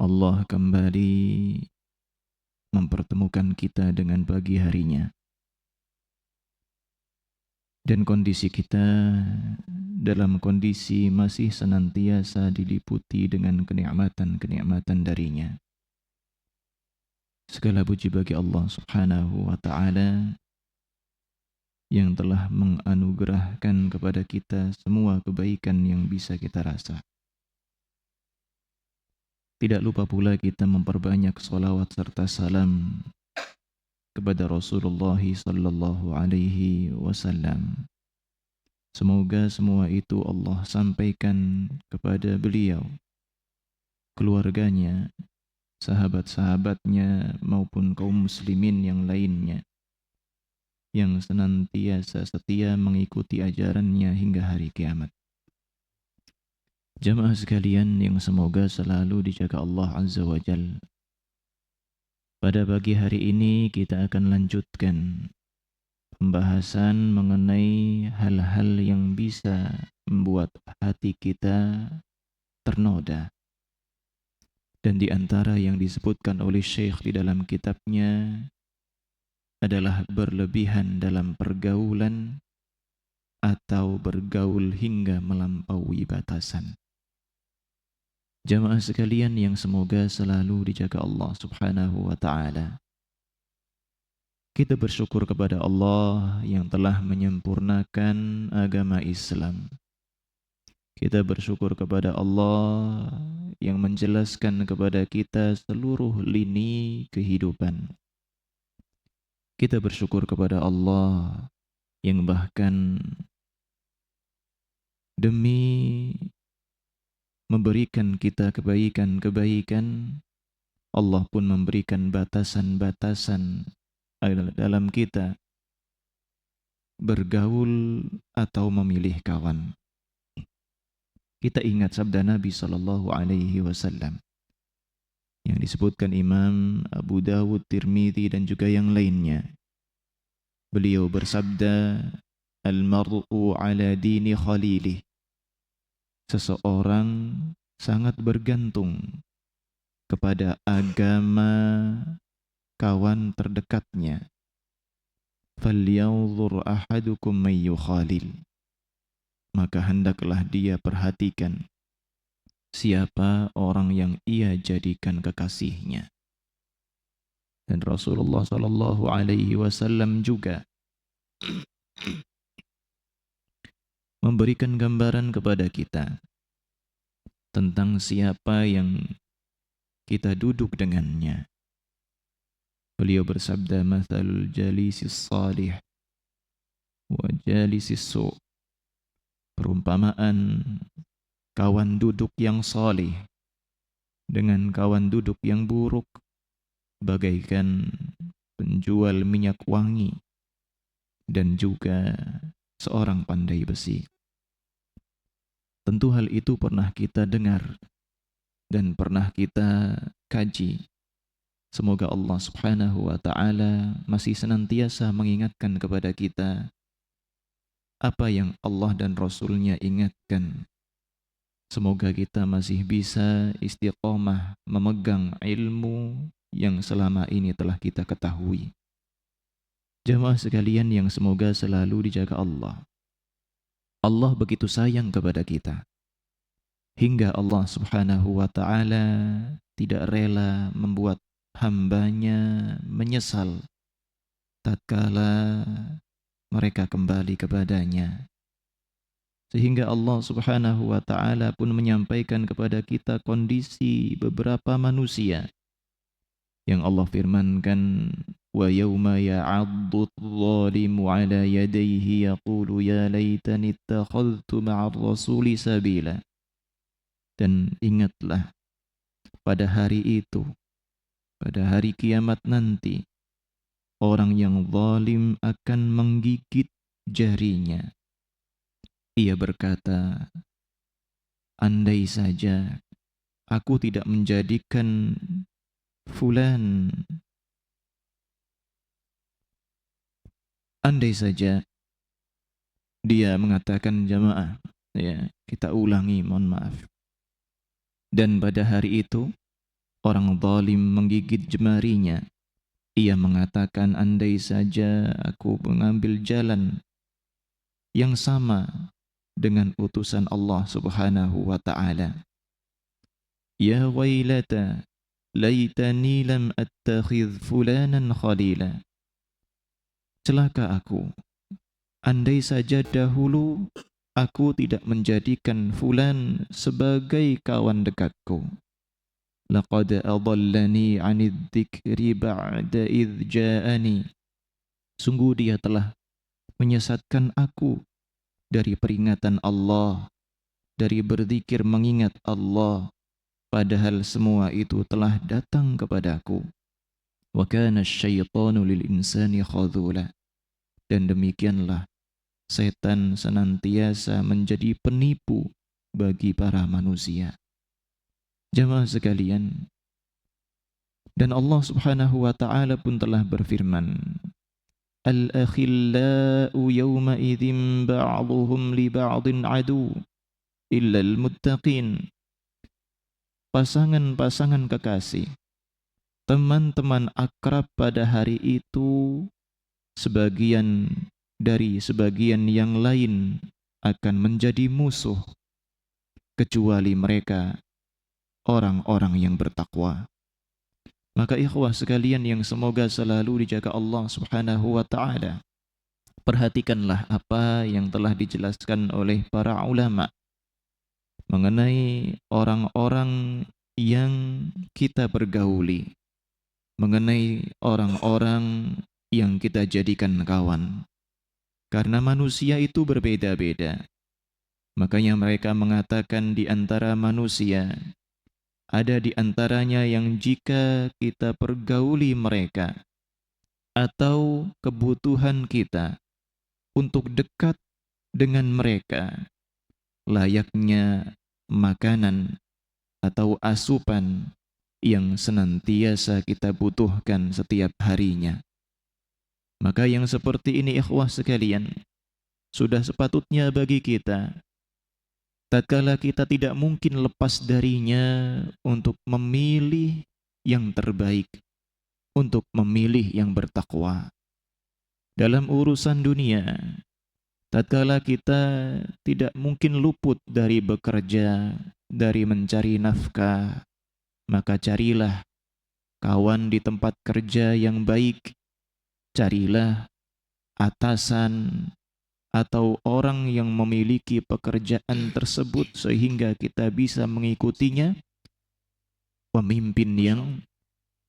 Allah kembali mempertemukan kita dengan pagi harinya. Dan kondisi kita dalam kondisi masih senantiasa diliputi dengan kenikmatan-kenikmatan darinya. Segala puji bagi Allah Subhanahu wa Ta'ala yang telah menganugerahkan kepada kita semua kebaikan yang bisa kita rasa. Tidak lupa pula kita memperbanyak salawat serta salam kepada Rasulullah sallallahu alaihi wasallam. Semoga semua itu Allah sampaikan kepada beliau, keluarganya, sahabat-sahabatnya maupun kaum muslimin yang lainnya yang senantiasa setia mengikuti ajarannya hingga hari kiamat. Jamaah sekalian yang semoga selalu dijaga Allah Azza wa Jalla. Pada pagi hari ini kita akan lanjutkan pembahasan mengenai hal-hal yang bisa membuat hati kita ternoda. Dan di antara yang disebutkan oleh Syekh di dalam kitabnya adalah berlebihan dalam pergaulan atau bergaul hingga melampaui batasan. Jamaah sekalian yang semoga selalu dijaga Allah Subhanahu wa Ta'ala. Kita bersyukur kepada Allah yang telah menyempurnakan agama Islam. Kita bersyukur kepada Allah yang menjelaskan kepada kita seluruh lini kehidupan. Kita bersyukur kepada Allah yang bahkan demi memberikan kita kebaikan-kebaikan, Allah pun memberikan batasan-batasan dalam kita bergaul atau memilih kawan. Kita ingat sabda Nabi sallallahu alaihi wasallam yang disebutkan Imam Abu Dawud, Tirmidzi dan juga yang lainnya. Beliau bersabda, "Al-mar'u ala dini khalilih." Seseorang sangat bergantung kepada agama kawan terdekatnya. "Falyanzur ahadukum may yukhalil." Maka hendaklah dia perhatikan siapa orang yang ia jadikan kekasihnya. Dan Rasulullah sallallahu alaihi wasallam juga memberikan gambaran kepada kita tentang siapa yang kita duduk dengannya. Beliau bersabda, "Mathalul jalisis salih wa jalisis su'." Perumpamaan kawan duduk yang salih dengan kawan duduk yang buruk bagaikan penjual minyak wangi dan juga seorang pandai besi. Tentu hal itu pernah kita dengar dan pernah kita kaji. Semoga Allah Subhanahu wa Ta'ala masih senantiasa mengingatkan kepada kita apa yang Allah dan Rasul-Nya ingatkan. Semoga kita masih bisa istiqomah memegang ilmu yang selama ini telah kita ketahui. Jamaah sekalian yang semoga selalu dijaga Allah. Allah begitu sayang kepada kita hingga Allah Subhanahu wa Ta'ala tidak rela membuat hambanya menyesal tatkala mereka kembali kepadanya. Sehingga Allah Subhanahu wa Ta'ala pun menyampaikan kepada kita kondisi beberapa manusia yang Allah firmankan, "Wa yawma ya'addu adh-dhalimu 'ala yadayhi yaqulu ya laitani ittakhadhtu ma'ar rasuli sabila." Dan ingatlah pada hari itu, pada hari kiamat nanti, orang yang zalim akan menggigit jarinya. Ia berkata, "Andai saja aku tidak menjadikan fulan, andai saja." Dia mengatakan, jamaah, ya, kita ulangi, mohon maaf. Dan pada hari itu orang zalim menggigit jemarinya, ia mengatakan, andai saja aku mengambil jalan yang sama dengan utusan Allah Subhanahu wa ta'ala. Ya wailata laitani lam attakhidh fulanan khalila. Celaka aku, andai saja dahulu aku tidak menjadikan fulan sebagai kawan dekatku. Laqad adallani 'anidh dzikri ba'da idh ja'ani. Sungguh dia telah menyesatkan aku dari peringatan Allah, dari berzikir mengingat Allah, padahal semua itu telah datang kepadaku. Wa kana asy-syaitanu lil insani khadhula. Dan demikianlah setan senantiasa menjadi penipu bagi para manusia. Jamaah sekalian, dan Allah Subhanahu wa ta'ala pun telah berfirman, Al-akhillau yawma idzin ba'duhum li ba'din adu illa al-muttaqin. Pasangan-pasangan kekasih, teman-teman akrab pada hari itu, sebagian dari sebagian yang lain akan menjadi musuh, kecuali mereka orang-orang yang bertakwa. Maka ikhwah sekalian yang semoga selalu dijaga Allah Subhanahu wa ta'ala, perhatikanlah apa yang telah dijelaskan oleh para ulama mengenai orang-orang yang kita pergauli, mengenai orang-orang yang kita jadikan kawan. Karena manusia itu berbeda-beda. Makanya mereka mengatakan di antara manusia, ada di antaranya yang jika kita pergauli mereka atau kebutuhan kita untuk dekat dengan mereka, layaknya makanan atau asupan yang senantiasa kita butuhkan setiap harinya. Maka yang seperti ini ikhwah sekalian, sudah sepatutnya bagi kita, tatkala kita tidak mungkin lepas darinya, untuk memilih yang terbaik, untuk memilih yang bertakwa. Dalam urusan dunia, tatkala kita tidak mungkin luput dari bekerja, dari mencari nafkah, maka carilah kawan di tempat kerja yang baik, carilah atasan atau orang yang memiliki pekerjaan tersebut sehingga kita bisa mengikutinya, pemimpin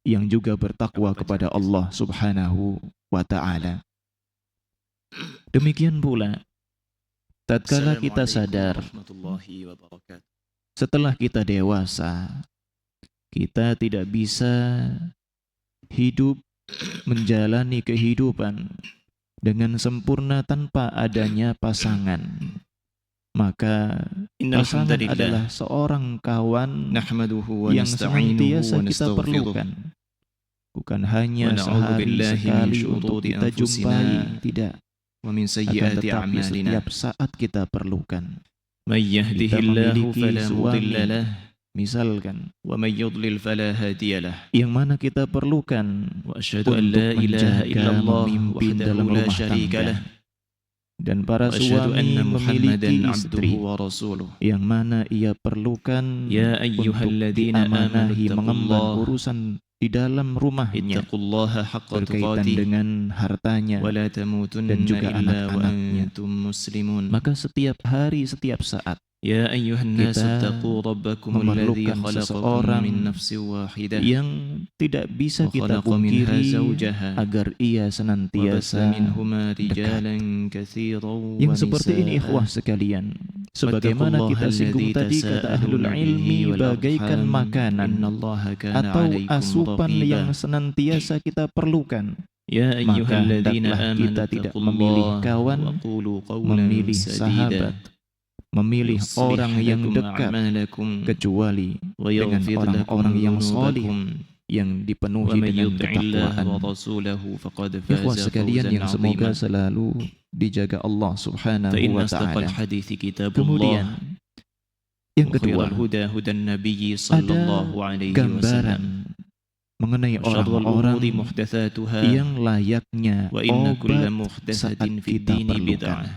yang juga bertakwa kepada Allah Subhanahu wa ta'ala. Demikian pula tatkala kita sadar setelah kita dewasa, kita tidak bisa hidup menjalani kehidupan dengan sempurna tanpa adanya pasangan. Maka pasangan adalah seorang kawan yang senantiasa kita perlukan. Bukan hanya sehari sekali untuk kita jumpai, tidak. Akan tetapi setiap saat kita perlukan. Kita memiliki suami, misalkan, yang mana kita perlukan untuk menjaga, memimpin dalam rumah tangga. Dan para suami memiliki istri yang mana ia perlukan untuk diamanahi mengemban urusan di dalam rumahnya berkaitan dengan hartanya dan juga anak-anaknya. Maka setiap hari, setiap saat kita memerlukan seseorang yang tidak bisa kita pungkiri agar ia senantiasa dekat. Yang seperti ini ikhwah sekalian, sebagaimana kita singgung tadi, kata ahlul ilmi, bagaikan makanan atau asupan yang senantiasa kita perlukan. Maka hendaklah kita tidak memilih kawan, memilih sahabat, memilih orang yang dekat, kecuali dengan orang-orang yang salih, yang dipenuhi dengan ketakwaan. Ikhwah sekalian yang semoga selalu dijaga Allah Subhanahu wa ta'ala. Kemudian Yang kedua, الهدى هدى النبي صلى ada الله عليه gambaran وسلم mengenai وشر orang-orang الأمور محدثاتها yang layaknya وإن كل obat محدثة saat في kita الدين perlukan. بدعة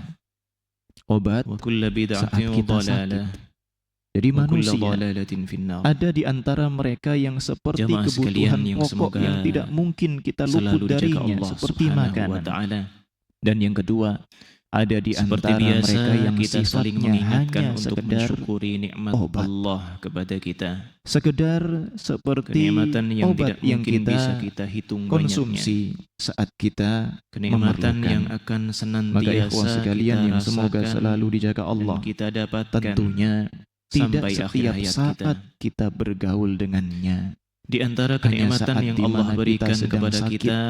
Obat وكل بدعة saat kita ضلالة sakit. Jadi وكل manusia ضلالة في النار. ada di antara mereka yang seperti Jamaah kebutuhan sekalian yang pokok semoga yang tidak mungkin kita luput selalu dijaga darinya, Allah seperti Subhanahu wa makanan. Ta'ala. Dan yang kedua, ada di Seperti antara biasa mereka yang kita saling sifatnya mengingatkan hanya untuk sekedar mensyukuri nikmat obat. Allah kepada kita. sekedar seperti Kenikmatan yang obat tidak yang mungkin bisa kita kita hitung banyaknya. konsumsi saat kita Kenikmatan memerlukan. yang akan Maka senantiasa ikhwah sekalian kita yang semoga rasakan selalu dijaga dan Allah, kita dapatkan tentunya tidak sampai akhir setiap hayat saat kita. kita bergaul dengannya. Di antara Hanya kenikmatan saat yang di Allah mana kita berikan sedang kepada sakit, kita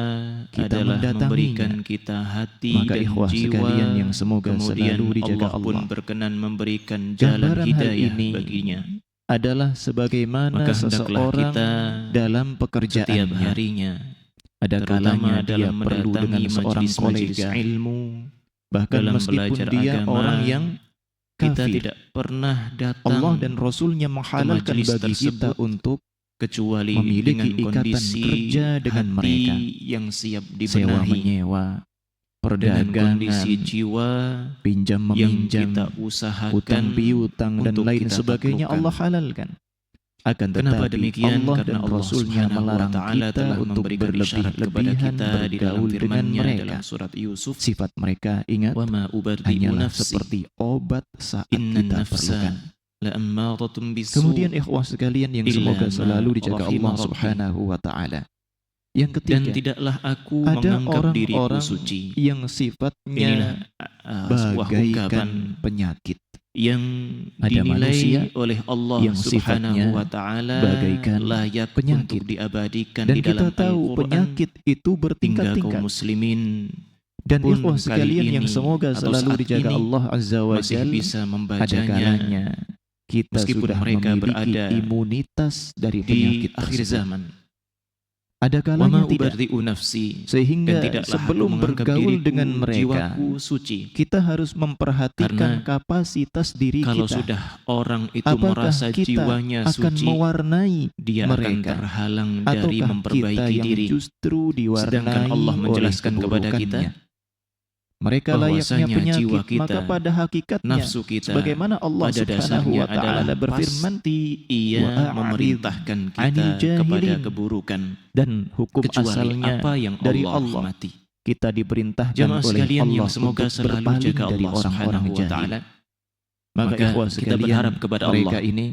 kita adalah mendatanginya. memberikan kita hati Maka dan ikhwah jiwa. sekalian yang semoga Kemudian selalu dijaga Allah pun Allah. berkenan memberikan jalan Gambaran hal hidayah ini baginya. adalah sebagaimana Maka hendaklah seseorang kita dalam setiap pekerjaannya. harinya, Ada terutama kalanya dia dalam perlu dengan mendatangi seorang majelis-majelis kolega, ilmu, bahkan dalam meskipun belajar dia agama, orang yang kita kafir. tidak pernah datang Allah dan Rasulnya menghalalkan majelis bagi kita tersebut untuk kecuali memiliki dengan ikatan kondisi kerja dengan hati mereka. yang siap sewa dibenahi, menyewa, dengan perdagangan, kondisi jiwa pinjam yang meminjam, kita usahakan hutang piutang dan untuk lain kita sebagainya taklukkan. Allah halalkan. Akan Kenapa tetapi demikian? Allah Karena dan Allah Rasulnya Subhanahu wa melarang Ta'ala kita telah untuk memberikan isyarat kepada berlebih-lebihan kita di dalam bergaul dengan firman-Nya mereka. dalam surat Yusuf, Sifat mereka, ingat, "Wa ma ubarri'u hanyalah nafsi, seperti obat saat innan kita nafsa perlukan. la'ammaratun bisu." Kemudian ikhwah sekalian yang illa semoga ma selalu dijaga rahima Allah rabbi. Subhanahu wa Ta'ala. Yang Dan ketiga, tidaklah aku ada menganggap diriku orang-orang suci. yang Inilah sifatnya sebuah ungkapan bagaikan penyakit. yang Ada manusia dinilai oleh Allah yang sifatnya Subhanahu wa Ta'ala bagaikan layak penyakit. untuk diabadikan Dan di dalam kita tahu Al-Quran penyakit itu hingga kaum bertingkat-tingkat. muslimin Dan pun ikhwah kali sekalian yang ini semoga atau selalu saat dijaga ini Allah Azza wa masih Jal. bisa Ada membacanya kalanya kita meskipun sudah mereka memiliki berada imunitas dari di penyakit akhir tersebut. zaman. Ada Wa kalanya ma tidak. ubarri'u nafsi, Sehingga dan tidaklah aku sebelum menganggap bergaul diriku, dengan mereka, jiwaku suci. kita harus memperhatikan Karena kapasitas diri Kalau kita. sudah orang itu Apakah merasa kita jiwanya akan suci, mewarnai dia akan mereka, terhalang dari ataukah kita memperbaiki yang diri. justru diwarnai Sedangkan Allah menjelaskan oleh kepada kita keburukannya? Mereka layaknya bahwasanya penyakit, jiwa kita, maka pada hakikatnya nafsu kita sebagaimana Allah pada Subhanahu dasarnya wa Ta'ala adalah berfirman, pasti ia "Wa'a'rid memerintahkan kita anil kepada jahilin." keburukan, dan hukum kecuali asalnya apa yang dari Allah Allah. rahmati. Kita diperintahkan Jamaah oleh sekalian Allah yang semoga untuk selalu berpaling jaga dari Allah orang-orang Subhanahu wa jahil. Ta'ala. Maka Maka ikhwah kita sekalian, berharap kepada mereka Allah ini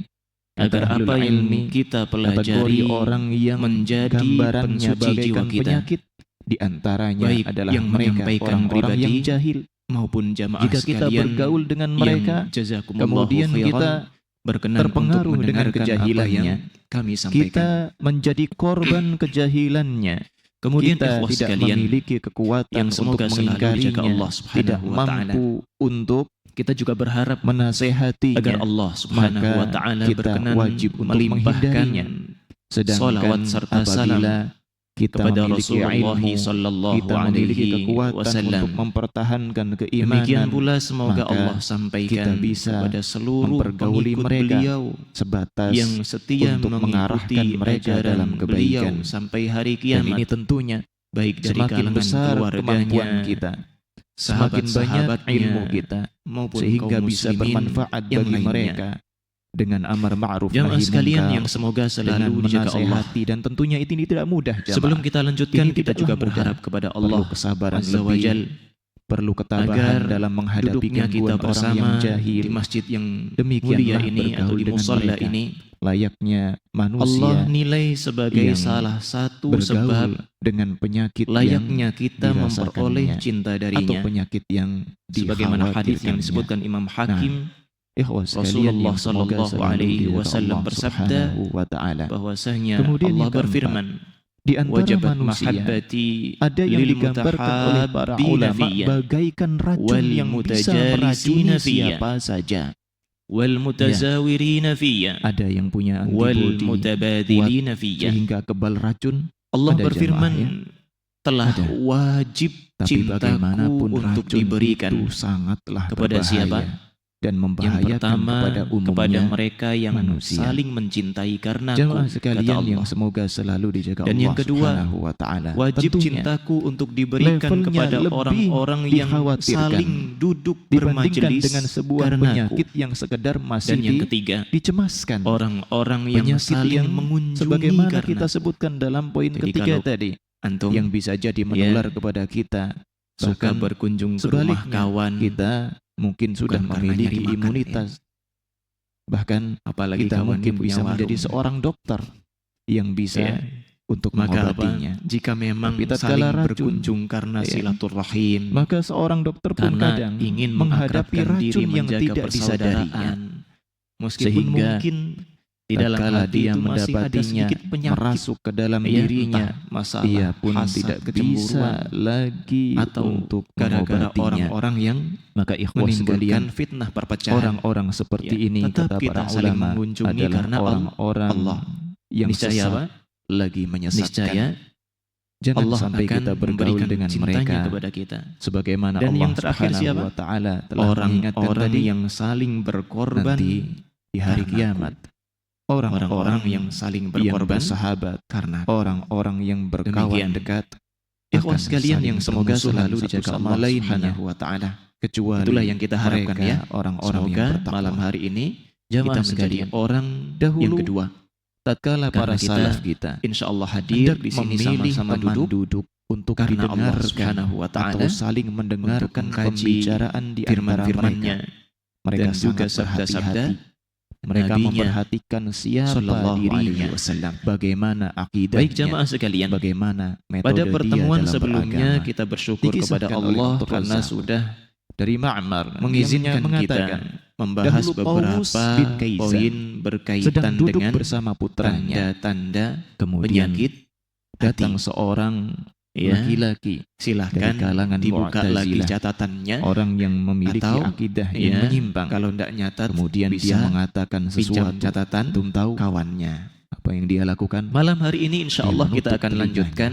agar kata apa ahlul yang ilmi, kita kategori pelajari orang yang menjadi gambarannya pensuci jiwa bagaikan kita, penyakit, di antaranya baik adalah yang mereka menyampaikan orang-orang yang pribadi jahil. maupun jamaah Jika kita sekalian bergaul dengan mereka, yang jazakumullahu kemudian khairan, kita berkenan terpengaruh untuk dengan mendengarkan apa kejahilannya, yang kami sampaikan. kita menjadi korban kejahilannya. Kemudian Kita ikhwah tidak sekalian memiliki kekuatan yang untuk semoga selalu dijaga mengingkarinya, Allah tidak Subhanahu wa Ta'ala, mampu untuk kita juga berharap menasehatinya, agar Allah Subhanahu wa maka Ta'ala kita berkenan wajib untuk melimpahkan menghindarinya. Sedangkan salawat serta salam apabila kita kepada memiliki Rasulullah ilmu, sallallahu kita memiliki alaihi kekuatan wasallam, untuk mempertahankan demikian keimanan, pula semoga maka Allah sampaikan kita bisa kepada seluruh mempergauli pengikut mereka beliau sebatas yang setia untuk mengikuti mengarahkan mereka ajaran dalam beliau kebaikan. sampai hari Dan kiamat, ini tentunya baik dari semakin kalangan besar kemampuan keluarganya, kita, semakin banyak sahabat-sahabatnya, ilmu kita, maupun sehingga kaum bisa muslimin bermanfaat yang bagi lainnya. mereka dengan amar ma'ruf Jamaah nahi sekalian munkar, yang semoga dengan selalu dijaga Allah. menasehati, dan tentunya ini tidak mudah, jamaah. Sebelum kita lanjutkan, Ini kita tidaklah juga mudah. berharap kepada Perlu Allah kesabaran Azza wa lebih, Jal, perlu ketabahan agar dalam menghadapi duduknya kita gangguan orang yang bersama jahil. di masjid yang Demikianlah mulia ini atau bergaul di dengan musalla mereka, ini, layaknya Allah manusia nilai sebagai yang salah satu sebab bergaul dengan penyakit layaknya kita dirasakannya, memperoleh cinta atau darinya. penyakit yang Sebagaimana hadis yang dikhawatirkannya. disebutkan Imam Hakim, Ikhwah sekalian Rasulullah yang semoga sallallahu selalu alaihi dijaga wasallam Allah bersabda Subhanahu wa Ta'ala. bahwasanya Kemudian Allah yang keempat, berfirman, di antara wajabat manusia mahabbati ada yang lil digambarkan oleh para mutahabbina ulama fiyya bagaikan racun wal yang bisa mutajarisina meracuni fiyya siapa saja. wal mutazawirina fiyya Ada yang punya wal antibodi mutabadilina fiyya. sehingga kebal racun, Allah ada berfirman, jamaah telah Ada. wajib tapi cintaku bagaimanapun untuk racun diberikan itu sangatlah kepada berbahaya. siapa? dan Yang membahayakan pertama, kepada kepada umumnya mereka yang manusia. saling mencintai karena Jamaah kata sekalian Allah. yang semoga selalu dijaga Dan Allah yang kedua, Subhanahu wa taala. wajib Tentunya cintaku untuk diberikan levelnya kepada lebih orang-orang yang dikhawatirkan saling duduk dibandingkan bermajelis dengan sebuah karenaku. penyakit yang sekedar masih Dan yang ketiga, dicemaskan. orang-orang yang Penyakit saling yang mengunjungi sebagaimana karena kita sebutkan dalam poin Jadi ketiga kalau tadi, antum yang bisa jadi menular kepada kita, suka bahkan berkunjung ke rumah sebaliknya, kawan, kita mungkin sudah bukan karena memiliki nyari makan, imunitas. Bahkan apalagi kita kawannya mungkin punya bisa menjadi warung. seorang dokter yang bisa Ya. untuk Maka mengobatinya. jika memang Tapi tatkala saling racun, berkunjung karena ya, silaturahim, maka seorang dokter pun karena kadang ingin menghadapi mengakrabkan diri, racun yang menjaga tidak disadarinya. persaudaraan, meskipun Sehingga mungkin di dalam tatkala hati dia itu masih ada mendapatinya sedikit penyakit, merasuk ke dalam ya, dirinya, entah masalah ia pun hasad, tidak bisa kecemburuan, lagi atau untuk gara-gara mengobatinya. orang-orang yang Maka ikhwah menimbulkan sekalian, fitnah perpecahan. orang-orang seperti Ya, ini tetap kata kita para saling ulama mengunjungi adalah karena orang-orang Allah. yang Niscaya sesat apa? lagi menyesatkan. Niscaya Jangan Allah sampai akan kita bergaul memberikan dengan cintanya mereka kepada kita. sebagaimana Dan Allah yang terakhir Subhanahu siapa? wa taala telah mengingatkan Orang-orang tadi, yang saling berkorban nanti di hari karenaku. kiamat Orang-orang yang saling yang berkorban bersahabat, karena orang-orang yang berkawan Demikian. dekat ikhwan akan sekalian saling yang semoga bermusuhan selalu satu dijaga sama Allah lainnya. Subhanahu wa taala. Kecuali Itulah yang kita harapkan mereka, ya. orang-orang yang Semoga bertakwa. malam hari ini Jamaah kita menjadi sekalian, orang dahulu yang kedua. tatkala Karena para kita salaf kita Insya Allah hadir hendak di sini memilih sama-sama teman duduk untuk karena Allah didengarkan Subhanahu wa atau taala saling mendengarkan mengkaji pembicaraan di antara mereka. firman-firmannya Mereka dan juga sangat sabda-sabda berhati-hati. Mereka Nabinya memperhatikan siapa Sallallahu dirinya, alaihi wasallam. bagaimana akidahnya, Baik jamaah sekalian, bagaimana metode pada dia pertemuan dalam sebelumnya beragama. kita bersyukur kepada Dikisahkan oleh Allah Abdul karena Razak sudah dari Ma'mar mengizinkan yang kita membahas dahulu Tawus beberapa bin Kaisan poin sedang berkaitan duduk dengan bersama putranya, tanda-tanda kemudian penyakit datang hati. seorang Ya, laki-laki dari silahkan kalangan dibuka lagi Mu'tazilah, catatannya. orang yang memiliki Atau, akidah Ya, yang menyimpang. kalau tidak nyatat Kemudian dia bisa mengatakan pinjam sesuatu, catatan antum tahu kawannya. apa yang dia lakukan? Malam hari ini insya Dia Allah kita menutup akan telinganya. lanjutkan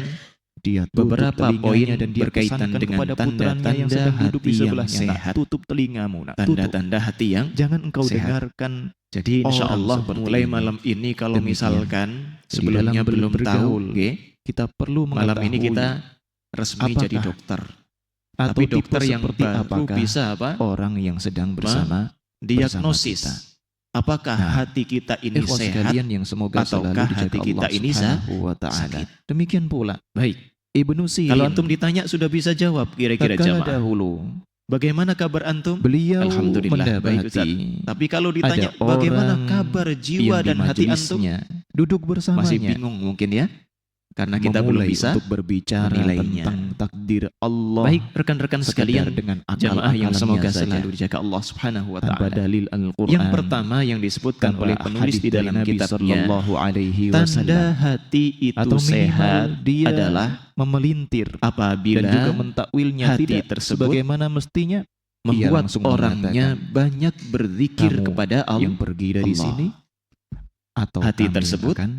Dia tutup beberapa telinganya poin dan dia berkaitan pesankan dengan kepada putranya yang tanda-tanda sedang duduk di hati yang sebelahnya, "Nak, sehat. tutup telingamu, nak, tutup. Tanda-tanda hati yang Jangan engkau sehat." dengarkan." Jadi insya Orang Allah seperti mulai ini. malam ini kalau Demikian. misalkan Jadi sebelumnya dalam belum tahu, bergaul, nggih, kita perlu malam ini mengetahui kita resmi apakah jadi dokter. atau Tapi tipe dokter yang seperti baru apakah bisa apa? orang yang sedang bersama Diagnosis. kita. Apakah Nah, hati kita ini ikhwas sehat? sekalian yang semoga selalu ataukah dijaga hati kita Allah ini Subhanahu wa ta'ala. sakit? Demikian pula Baik. Ibnu Sirin, Kalau antum ditanya sudah bisa jawab kira-kira tatkala jamaah. dahulu Bagaimana kabar antum? beliau Alhamdulillah, baik, Ustaz. mendapati Tapi kalau ditanya ada bagaimana orang kabar jiwa yang di dan hati antum? majelisnya duduk bersamanya, Masih bingung mungkin ya? Karena kita belum memulai bisa untuk berbicara menilainya. tentang takdir Allah Baik rekan-rekan sekedar sekalian, dengan jamaah yang akal-akalannya semoga saja, selalu dijaga Allah Subhanahu wa tanpa taala. dalil Al-Quran, Yang pertama yang disebutkan oleh penulis di dalam Nabi kitabnya, Sallallahu Alaihi tanda Wasallam, hati itu atau minimal sehat dia adalah memelintir apabila dan juga mentakwilnya hati tidak tersebut sebagaimana mestinya. membuat langsung orangnya mengatakan, banyak berzikir "Kamu kepada yang Allah, pergi dari Allah." sini, atau Hati kami tersebut akan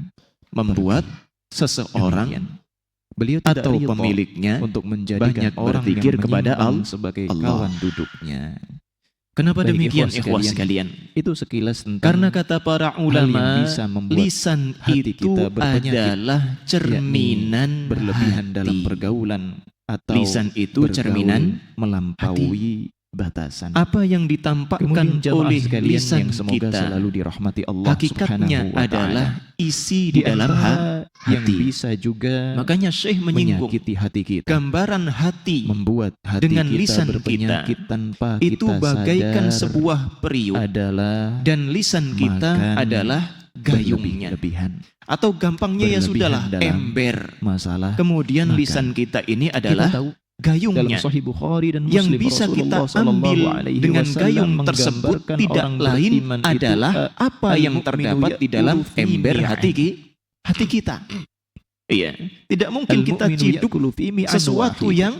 membuat pergi." seseorang Demikian. Beliau tidak atau ridha pemiliknya untuk menjadikan banyak orang berzikir yang kepada menyimpang Allah. sebagai kawan duduknya. Kenapa Baik, demikian ikhwas ikhwas sekalian? Itu sekilas tentang Karena kata para hal yang ulama, bisa membuat lisan hati itu kita berpenyakit, adalah cerminan berlebihan dalam hati. pergaulan atau Lisan itu bergaul cerminan melampaui batasan. apa yang ditampakkan Kemudian jamaah oleh sekalian lisan yang semoga kita. selalu dirahmati Allah Hakikatnya Subhanahu wa ta'ala. adalah isi di dalam antara yang hati. bisa juga Makanya Syekh menyinggung menyakiti hati kita, gambaran hati membuat hati dengan kita lisan berpenyakit tanpa itu kita bagaikan sadar sebuah periuk, adalah dan lisan kita makan adalah gayungnya. berlebihan. Atau gampangnya ya Berlebihan sudahlah, dalam ember. Masalah Kemudian makan. lisan kita ini kita adalah tahu dalam gayungnya. Sahih Bukhari dan Yang Muslim, bisa kita Rasulullah Sallallahu ambil Alaihi dengan Wasallam gayung tersebut menggambarkan tidak orang lain beriman itu, adalah apa yang terdapat di dalam ember hati kita. Iya, tidak mungkin kita ciduk sesuatu yang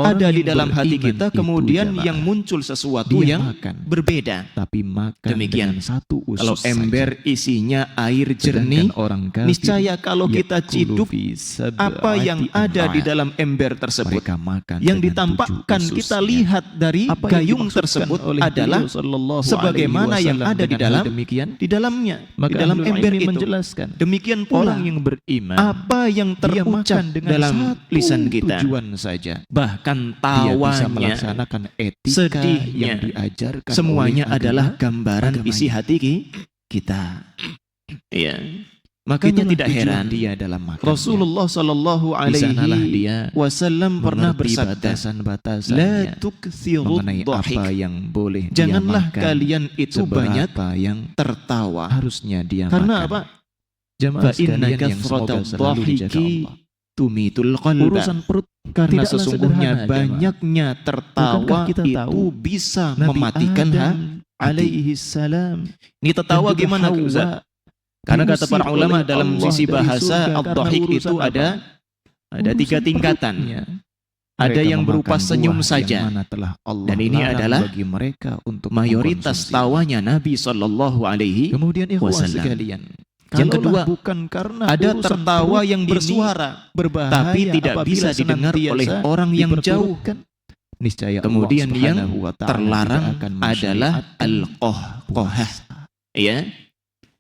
ada di dalam hati beriman kita, itu, kemudian jamaah, yang muncul sesuatu dia yang makan, berbeda. tapi makan Demikian. dengan satu usus Kalau ember isinya air jernih, orang kafir, niscaya kalau kita yakulu ciduk fi apa yang sab'ati ada di amra'. dalam ember tersebut, Mereka makan yang dengan ditampakkan 7 kita ususnya. lihat dari Apa yang gayung dimaksudkan tersebut oleh adalah beliau sallallahu sebagaimana alaihi yang wasallam ada di dengan hal dalam demikian? di dalamnya, Maka di dalam ahlul ember ilmi itu. menjelaskan, Demikian pula orang yang beriman apa yang dia terucap makan dengan dalam satu lisan kita, tujuan saja. bahkan Dia bisa tawanya, melaksanakan etika sedihnya, yang diajarkan semuanya oleh adalah agama. gambaran agamanya. isi hati kita. Ya. Makanya Itulah tidak tujuan heran dia dalam makannya. Rasulullah Sallallahu Di sanalah Alaihi dia Wasallam pernah mengerti bersabda, "La batasan-batasannya tukthirud mengenai apa dhahik." yang boleh Janganlah dia makan, kalian itu banyak seberapa yang tertawa. harusnya dia Karena makan. apa? Jamaah Fa inna sekalian yang semoga kathrata selalu dijaga dhahiki Allah. tumitul qalba. Urusan perut Karena tidaklah sesungguhnya sederhana, banyaknya tertawa Bukankah kita itu tahu bisa Nabi mematikan Adam hati. alaihi salam. Ini tertawa dan juga gimana Hawa Ustaz? Karena kata diusir para ulama oleh dalam Allah sisi dari bahasa surga karena ad-dhahik urusan itu apa? ada Urusan 3 tingkatan. perutnya. Ada Mereka yang berupa memakan senyum buah saja. yang mana telah Allah Dan ini larang adalah bagi mereka untuk Mayoritas mengkonsumsi. tawanya Nabi Sallallahu Alaihi Kemudian ikhwah Wasallam. sekalian, Yang kedua, kalaulah bukan karena ada urusan tertawa perut yang ini bersuara, berbahaya tapi tidak apabila bisa didengar senantiasa oleh orang yang jauh. diperturutkan, niscaya Kemudian Allah yang Subhanahu wa ta'ala terlarang tidak akan adalah mensyariatkan al-qahqahah, puasa. ya,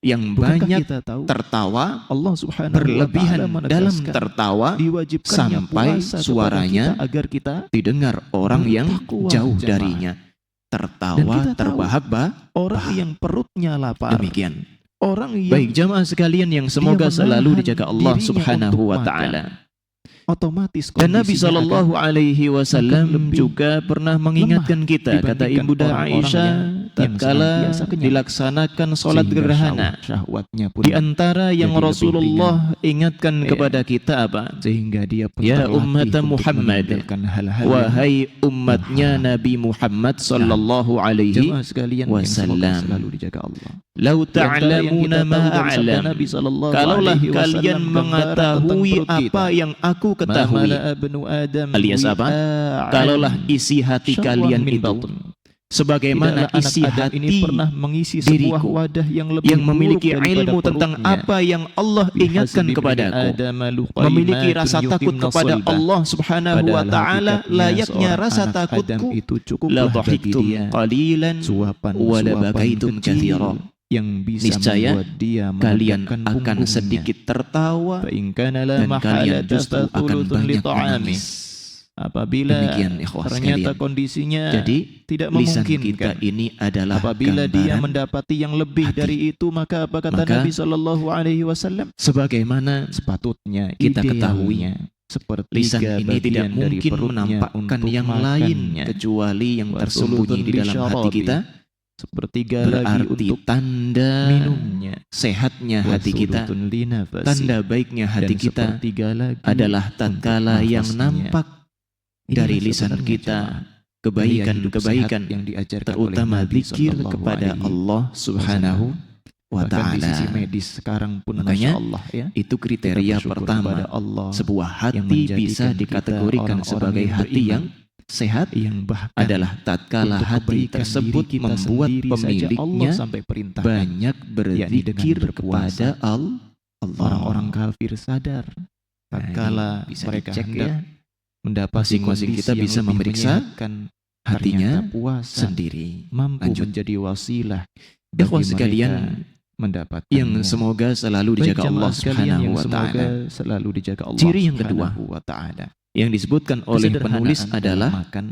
yang Bukankah banyak kita tahu tertawa, Allah Subhanahu berlebihan wa ta'ala dalam menegaskan tertawa, diwajibkannya sampai puasa kepada suaranya kita agar kita didengar orang yang bertakwa, jauh jamaah. darinya. Dan Tertawa kita tahu, terbahak-bahak. orang yang perutnya lapar, Demikian. orang yang Baik jamaah sekalian yang semoga menahan selalu dijaga Allah dirinya Subhanahu untuk wa makan. taala. otomatis Dan Nabi kondisinya Shallallahu Alaihi Wasallam lebih juga pernah mengingatkan kita, kata dibandingkan Ibunda orang-orang Aisyah, yang tatkala senantiasa kenyang. dilaksanakan sholat sehingga gerhana. syahwatnya pun Di antara yang jadi lebih Rasulullah ingatkan Ya. kepada kita apa? sehingga dia pun Ya terlatih ummata untuk Muhammad, meninggalkan hal-hal yang wahai umatnya Nabi Muhammad Sallallahu Alaihi jamaah sekalian yang semoga Wasallam, selalu dijaga Allah. lau Di antara yang ta'lamuna kita ma tahu dari sabda a'lam, Nabi sallallahu kalaulah alaihi wasallam kalian gambaran mengetahui tentang perut apa kita. yang aku Ma ketahui, mala'a ibnu Adam alias apa? wi'a'an Kalaulah isi hati syahwah kalian min itu batn. sebagaimana Tidaklah isi anak Adam hati ini pernah mengisi sebuah diriku wadah yang lebih yang memiliki buruk daripada ilmu tentang perutnya. apa yang Allah ingatkan Bihasbi kepadaku, ibni Adam luqaymatun memiliki rasa takut yuqimna kepada sulbah. Allah Subhanahu wa Padahal ta'ala, hakikatnya layaknya seorang rasa anak Adam takutku, itu la cukuplah bagi dhahiktum dia qalilan wa la bakaitum katsira. yang bisa Niscaya membuat dia kalian menegakkan akan punggungnya. sedikit tertawa Fa in kana la dan kalian mahalata justru akan fathuluthun li banyak ta'ami. menangis. Apabila Demikian ikhwah ternyata sekalian. kondisinya Jadi tidak lisan kita memungkinkan, ini adalah apabila dia gambaran mendapati yang lebih hati. dari itu, maka apa kata Maka Nabi Shallallahu Alaihi Wasallam? sebagaimana Sepatutnya kita ketahui, idealnya sepertiga lisan ini tidak bagian dari mungkin perutnya menampakkan untuk yang makannya. lain kecuali yang Wa tersembunyi thuluthun di dalam hati lisyarabi. kita, Sepertiga lagi berarti untuk tanda minumnya. sehatnya Wa hati kita, thuluthun linafasi. tanda baiknya hati Dan kita sepertiga lagi adalah tatkala untuk yang nafasnya. nampak Inilah dari lisan sebenarnya, kita jemaah, gaya hidup kebaikan-kebaikan, sehat yang diajarkan terutama oleh Nabi zikir Sallallahu kepada Alaihi Allah Subhanahu wa Bahkan di sisi ta'ala. medis sekarang pun Makanya, Masya Allah ya, Itu kita kriteria bersyukur pertama. kepada Allah Sebuah hati yang menjadikan bisa kita dikategorikan orang-orang sebagai yang hati beriman, yang sehat yang bahkan adalah tatkala untuk hati kebaikan tersebut diri kita membuat sendiri saja pemiliknya Allah sampai perintahkan. banyak yakni dengan berzikir berpuasa. kepada Allah. Orang-orang kafir sadar tatkala ini bisa mereka dicek hendak ya. mendapati Masing-masing kondisi kita yang bisa lebih memeriksa menyehatkan, hatinya ternyata puasa sendiri. mampu Lanjut. menjadi wasilah Ikhwah bagi sekalian mereka mendapatkan yang semoga selalu dijaga Allah Subhanahu wa taala. selalu dijaga Allah Ciri yang kedua Subhanahu wa taala. Yang disebutkan oleh penulis Kesederhanaan adalah dalam makan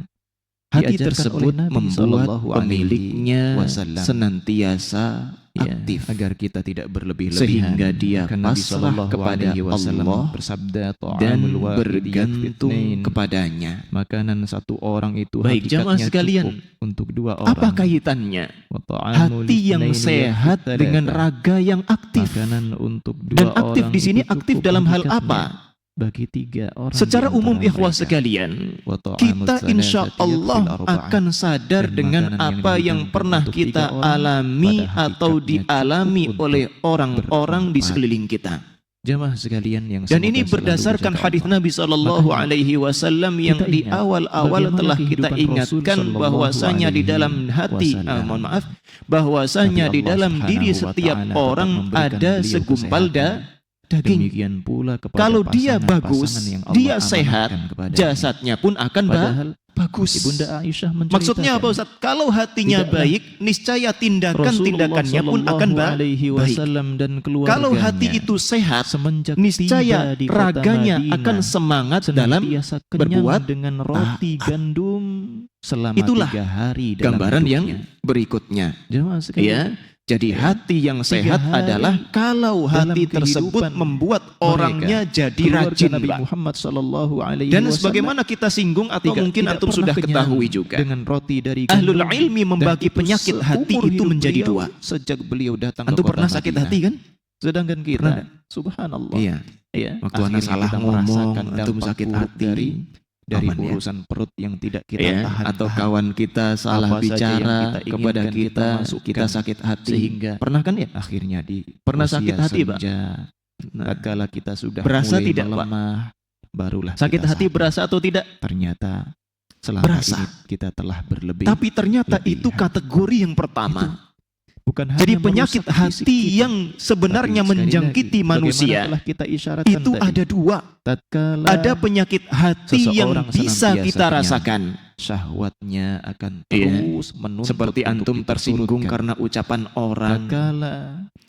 hati diajarkan tersebut oleh Nabi membuat Sallallahu Alaihi pemiliknya Wasallam. senantiasa Ya, aktif agar kita tidak berlebih-lebihan, sehingga dia Karena Nabi pasrah Sallallahu kepada Alaihi Wasallam Allah bersabda dan ta'amul wahidi bergantung yakfitnain. kepadanya. Makanan satu orang itu Baik, jamaah hakikatnya sekalian, cukup untuk dua orang. Apa kaitannya Wa ta'amul hati yang itsnaini sehat yakfitnain. dengan raga yang aktif? Makanan untuk dua Dan aktif orang di sini itu aktif cukup dalam hal hakikatnya apa? bagi tiga orang Secara di umum antara ikhwah mereka. sekalian, Wa ta'amul kita insya thalathati Allah yakfil arba'ah. akan sadar Dan dengan makanan yang apa yang dihidangkan pernah untuk kita tiga orang alami pada atau hakikatnya dialami cukup oleh untuk orang-orang di berempat. sekeliling kita. Jamaah sekalian yang Dan ini semoga selalu berdasarkan dijaga hadis Allah. Nabi Shallallahu Makanya, Alaihi Wasallam yang kita di ingat awal-awal bagaimana telah kita kehidupan Rasul ingatkan Shallallahu bahwasanya di dalam Alaihi hati, Wasallam. mohon maaf, bahwasanya Tapi di Allah dalam Subhanahu diri wa setiap Ta'ala orang tetap memberikan ada beliau segumpal kesehatan. daging. Demikian pula kepada Kalau dia pasangan-pasangan bagus, yang Allah dia sehat, amanahkan kepadanya. jasadnya pun akan Padahal bagus. Ibunda Aisyah menceritakan, Maksudnya apa Ustaz? Kalau hatinya Tidaklah baik, niscaya tindakan-tindakannya pun akan baik. dan keluarganya, Kalau hati itu sehat, semenjak niscaya tiba di kota raganya Madinah, akan semangat dalam senantiasa kenyang berbuat dengan roti gandum selama Itulah 3 hari dalam gambaran yang hidupnya. berikutnya. Jemaah sekalian, Ya, jadi hati yang sehat hari adalah kalau dalam hati tersebut kehidupan membuat orangnya jadi keluarga rajin, Nabi Pak. Muhammad sallallahu alaihi Dan wasallam sebagaimana kita singgung atau mungkin antum pernah sudah kenyang ketahui juga, dengan roti dari Ahlul gandum. ilmi membagi Dan itu penyakit hati seumur itu hidup menjadi beliau, dua. Sejak beliau datang Antum ke kota pernah sakit Madinah. hati kan? Sedangkan kita, Pernah nggak? subhanallah, Iya. ya, Waktu anak akhirnya salah kita ngomong, merasakan antum dampak sakit buruk hati. dari Aman, ya? urusan perut yang tidak kita Ya, tahan, atau kawan kita salah Apa saja yang bicara kita kepada inginkan kita kita, masukkan. kita sakit hati. Sehingga Pernah kan ya? akhirnya di Pernah usia sakit hati, Pak? senja, Nah, tatkala kita sudah berasa mulai tidak, Pak? melemah, barulah sakit kita hati sadar. berasa atau tidak? Ternyata selama Berasa. ini kita telah berlebih. Tapi ternyata lebih itu kategori yang pertama. bukan Jadi hanya penyakit merusak fisik hati kita, yang sebenarnya tapi sekali menjangkiti lagi, manusia bagaimana telah kita isyaratkan itu tadi, ada dua. tatkala Ada penyakit hati yang seseorang bisa senantiasa kita kenyang, rasakan. syahwatnya akan Iya. terus menuntut Seperti untuk antum tersinggung diperturutkan. karena ucapan orang. Tatkala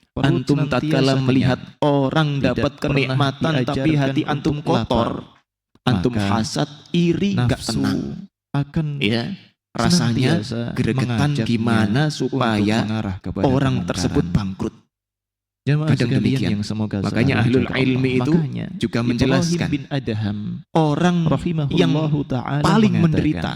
perut Antum senantiasa tatkala kenyang, melihat orang tidak dapat pernah kenikmatan tapi diajarkan hati antum untuk lapar, kotor. Antum maka hasad, iri, nggak nafsu tenang. akan Ya, rasanya senantiasa gregetan mengajaknya gimana untuk supaya mengarah kepada orang kemungkaran. tersebut bangkrut. Jamaah kadang sekalian demikian. yang semoga Makanya selalu ahlul dijaga ilmi Allah. itu Makanya juga Ibrahim menjelaskan bin Adham orang yang rahimahullahu ta'ala paling mengatakan, menderita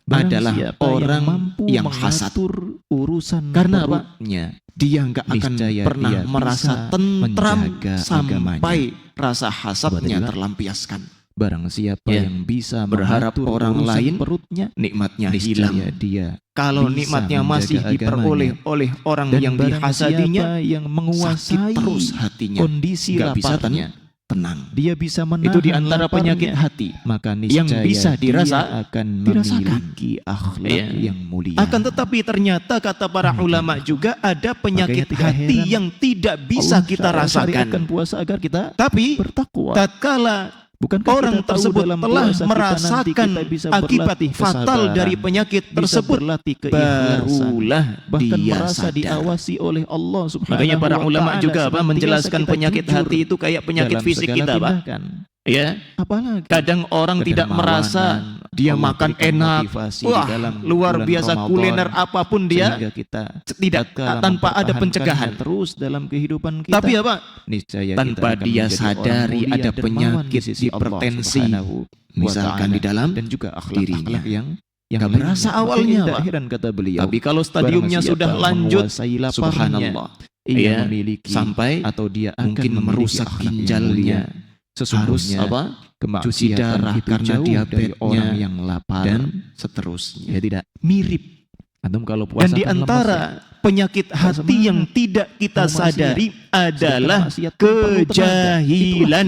barang adalah siapa orang yang mampu yang hasad. mengatur urusan Karena apa? perutnya, dia nggak akan niscaya pernah dia merasa bisa tentram menjaga sampai rasa hasadnya Apa tadi, Pak? terlampiaskan. barang siapa Ya. yang bisa Berharap mengatur orang urusan lain perutnya, Nikmatnya hilang. niscaya dia Kalau bisa nikmatnya masih menjaga diperoleh agamanya. oleh orang dan yang barang dihasadinya, siapa yang sakit menguasai terus hatinya, kondisi nggak bisa laparnya, tenang. dia bisa menahan Itu di antara laparnya, penyakit hati. maka yang niscaya bisa dia dirasakan. akan Dirasakan. memiliki akhlak Iya. yang mulia. Akan tetapi ternyata kata para ulama juga ada penyakit Makanya tidak hati heran yang tidak bisa Allah kita syariatkan rasakan. puasa agar kita Tapi bertakwa. tatkala Bukankah orang kita tahu tersebut dalam telah puasa kita nanti merasakan kita bisa akibat berlatih fatal kesabaran, dari penyakit bisa tersebut, berlatih keikhlasan, barulah bahkan dia merasa sadar. diawasi oleh Allah Subhanahu Makanya para wa ulama ta'ala, juga senantiasa menjelaskan kita penyakit jujur hati itu kayak penyakit dalam fisik segala kita, Pak. tindakan. Ya, Apalagi kadang orang tidak merasa dia Allah makan berikan enak, motivasi wah di dalam luar bulan biasa Ramadan, kuliner apapun dia sehingga kita tidak tatkala tanpa ada mempertahankannya pencegahan. terus dalam kehidupan kita. Tapi apa? Niscaya Tanpa kita akan dia menjadi sadari orang mulia ada dermawan penyakit, di sisi Allah hipertensi, Subhanahu wa Misalkan ta'ala, di dalam dan juga dirinya. akhlak-akhlak yang Nggak lainnya. berasa Makanya awalnya, tidak Pak. heran kata beliau, Tapi kalau stadiumnya barang sudah siapa lanjut, menguasai laparnya, subhanallah, ia ya, memiliki sampai atau dia akan mungkin memiliki merusak akhlak yang ginjalnya, mulia. Sesungguhnya harus apa? kemaksiatan cuci darah itu karena jauh dari diabetesnya orang yang lapar dan seterusnya. ya tidak. Mirip. Antum kalau puasa Dan di kan lemes antara penyakit hati semangat. yang tidak kita Mau maksiat. sadari ya. adalah Sedangkan maksiat pun perlu tenaga. kejahilan.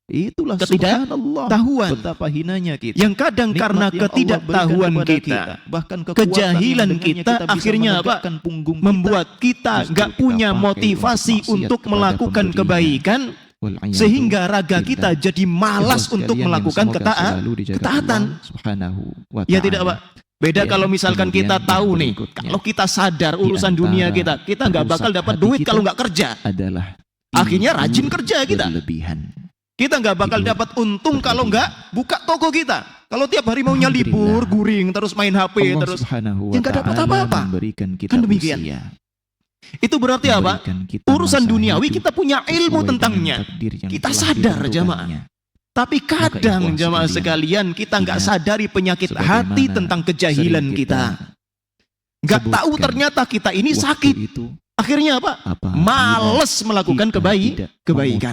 Itulah Ketidaktahuan. subhanallah betapa hinanya kita. Yang kadang Nikmat karena yang Allah ketidaktahuan berikan kepada kita, bahkan kekuatan kejahilan yang dengannya kita bisa akhirnya apa? menegakkan punggung membuat kita Justru nggak kita punya pakai motivasi untuk maksiat untuk kepada melakukan pemberinya. kebaikan, Wal'iyadu sehingga raga billah. kita jadi malas Ikhwas untuk sekalian yang melakukan semoga selalu dijaga ketaatan. Allah Subhanahu wa Ya ta'ala. tidak, Pak? Beda Ya, kalau misalkan kemudian kita yang tahu nih, berikutnya, kalau kita sadar di urusan dunia antara kita nggak bakal rusak dapat hati duit kita kalau nggak kerja. adalah Akhirnya tidur rajin kerja kita. berlebihan. Kita nggak bakal Tidur dapat untung kalau berlebihan. nggak buka toko kita. Kalau tiap hari maunya libur, Alhamdulillah. guring, terus main HP, Allah terus Subhanahu wa ya nggak dapat ta'ala apa-apa. memberikan kita Kan demikian. usia, itu berarti apa? memberikan kita Urusan masa duniawi hidup kita punya ilmu sesuai tentangnya. dengan takdir yang Kita telah sadar, ditentukannya. jamaah. Tapi kadang ikhwah jamaah sekalian, sekalian kita nggak ingat sadari penyakit sebagaimana hati tentang kejahilan sering kita. Nggak tahu sebutkan ternyata kita ini waktu sakit. itu Akhirnya apa? Males melakukan kebaikan.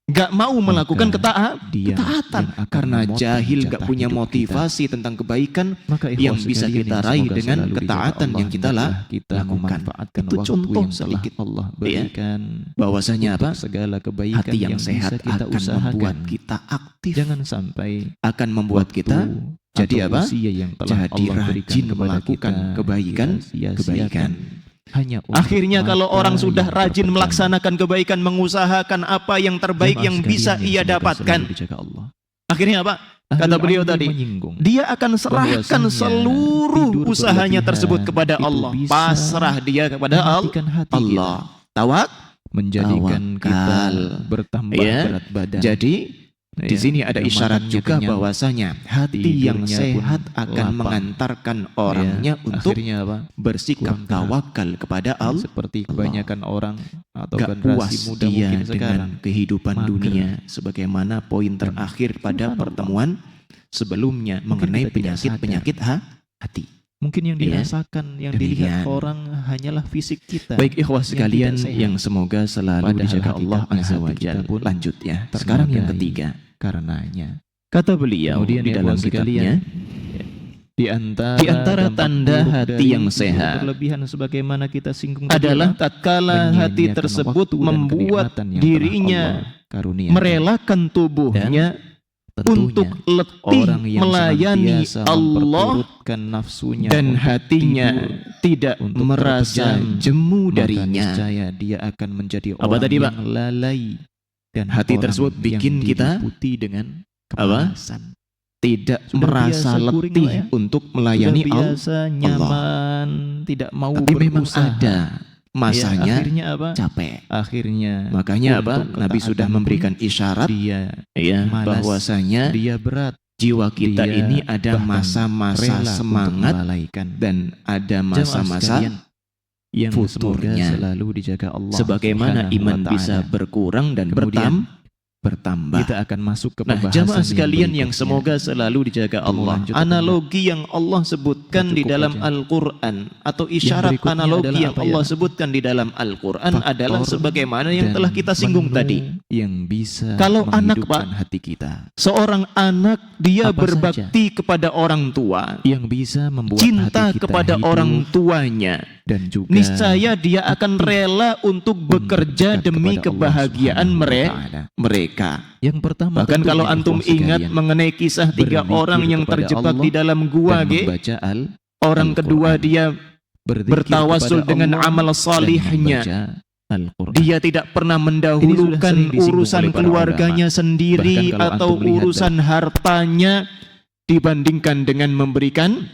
Gak mau melakukan ketaatan. Karena jahil, gak punya motivasi tentang kebaikan yang bisa kita raih dengan ketaatan yang kita lakukan. Itu contoh sedikit Allah berikan bahwasanya apa? Segala kebaikan hati yang sehat kita akan membuat kita aktif. Jangan sampai akan membuat kita jadi apa? Yang telah jadi Allah rajin melakukan kebaikan. Akhirnya kalau orang sudah rajin melaksanakan kebaikan, mengusahakan apa yang terbaik yang bisa ia dapatkan, akhirnya apa? Kata beliau tadi, dia akan serahkan seluruh usahanya tersebut kepada Allah. Pasrah dia kepada Allah. Menjadikan kita bertambah berat badan. Jadi di sini ada isyarat juga bahwasanya hati yang sehat akan mengantarkan orangnya untuk bersikap tawakal kepada Allah. Seperti kebanyakan orang atau gak generasi puas muda dia mungkin sekarang dengan kehidupan dunia, sebagaimana poin terakhir pada pertemuan sebelumnya mengenai penyakit-penyakit hati. Mungkin yang dirasakan, yang dilihat orang hanyalah fisik kita. Baik ikhwah sekalian yang semoga selalu dijaga Allah Azza wa Jalla. Lanjut ya. Sekarang yang ketiga. Karenanya kata beliau di dalam kitabnya, di antara tanda hati yang sehat berlebihan sebagaimana kita singgung adalah tatkala hati tersebut membuat dirinya merelakan tubuhnya untuk letih melayani Allah dan hatinya tidak merasa jemu darinya. Dia akan menjadi orang yang lalai dan hati tersebut bikin kita dengan kemalasan, tidak merasa letih untuk melayani Allah. Nyaman, tidak mau tapi memang ada masanya capek. Akhirnya makanya apa? Nabi sudah memberikan isyarat bahwasanya dia berat. Jiwa kita ini ada masa-masa semangat dan ada masa-masa yang futurnya. Selalu dijaga Allah. Sebagaimana iman bisa berkurang dan bertambah. Kita akan masuk ke pembahasan jamaah sekalian yang semoga selalu dijaga Allah. Analogi yang Allah sebutkan di dalam Al-Quran atau isyarat analogi yang Allah sebutkan di dalam Al-Quran adalah sebagaimana yang telah kita singgung tadi. Yang bisa kalau anak hati kita. Seorang anak dia berbakti kepada orang tua, yang bisa membuat cinta hati kita kepada hidup, orang tuanya, dan juga niscaya dia akan rela untuk bekerja demi kebahagiaan mereka. Yang pertama, bahkan kalau antum ingat mengenai kisah 3 orang yang terjebak di dalam gua, orang kedua dia bertawasul dengan amal salihnya. Dia tidak pernah mendahulukan urusan keluarganya sendiri atau urusan hartanya dibandingkan dengan memberikan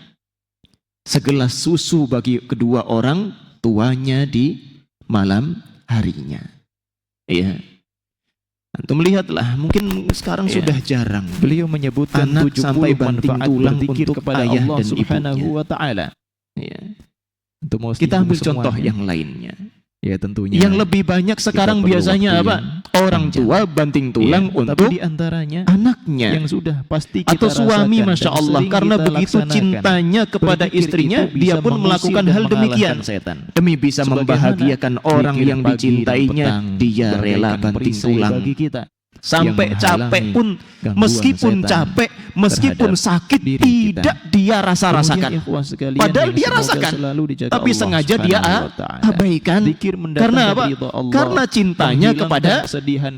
segelas susu bagi kedua orang tuanya di malam harinya. Ya. Antum lihatlah, mungkin sekarang sudah jarang beliau menyebutkan anak sampai banting tulang untuk kepada ayah Allah dan Subhanahu ibunya. wa taala. Ya. Kita ambil contoh yang lainnya. Ya tentunya. Yang lebih banyak sekarang biasanya apa? Orang tua banting tulang untuk di antaranya anaknya yang sudah pasti kita atau suami, masya Allah, karena begitu cintanya kepada istrinya, dia pun melakukan hal demikian demi bisa membahagiakan orang yang dicintainya. Dia rela banting tulang sampai capek pun, meskipun capek, meskipun sakit, tidak dia rasakan. Padahal dia rasakan, tapi sengaja dia abaikan. Karena apa? Karena cintanya kepada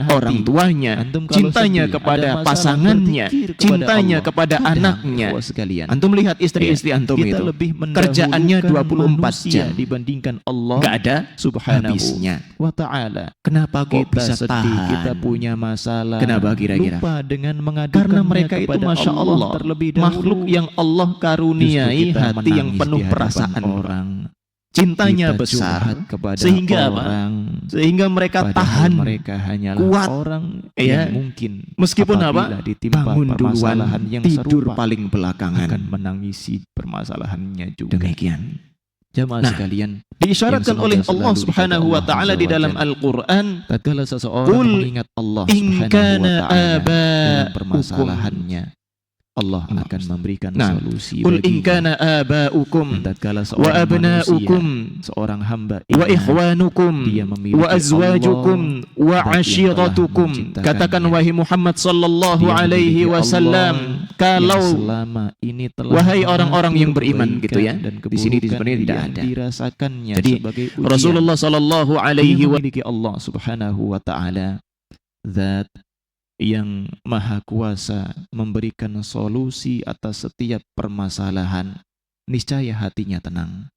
orang tuanya, cintanya kepada pasangannya, cintanya kepada anaknya. Antum lihat istri-istri antum itu, kerjaannya 24 jam dibandingkan Allah, gak ada habisnya. Wa ta'ala. Kenapa kok bisa tahan? Kita punya masalah. Kenapa kira-kira? Lupa dengan karena mereka itu masya Allah makhluk yang Allah karuniai hati yang penuh perasaan orang, cintanya besar sehingga orang, sehingga mereka tahan, mereka hanyalah kuat orang yang mungkin meskipun bangun duluan, yang tidur paling belakangan, akan menangisi permasalahannya juga. Demikian jamaah sekalian, diisyaratkan oleh Allah Subhanahu wa taala di dalam Al-Qur'an, tatkala seseorang mengingat Allah Subhanahu wa taala dalam permasalahannya, Allah akan memberikan Nah, solusi qul in bagimu. kana aba'ukum Tatkala wa seorang abna'ukum manusia, seorang hamba wa ingat ikhwanukum dia memiliki wa azwajukum Allah wa dan yang ashiratukum. telah menciptakannya. Katakan wahai Muhammad sallallahu Dia alaihi memiliki wasallam, Allah kalau yang selama ini telah wahai orang-orang yang mengatur beriman kebaikan gitu ya. dan Di sini keburukan sebenarnya tidak yang ada. dirasakannya Jadi sebagai ujian. Rasulullah sallallahu Dia alaihi wasallam memiliki Allah subhanahu wa ta'ala, zat yang maha kuasa memberikan solusi atas setiap permasalahan. Niscaya hatinya tenang.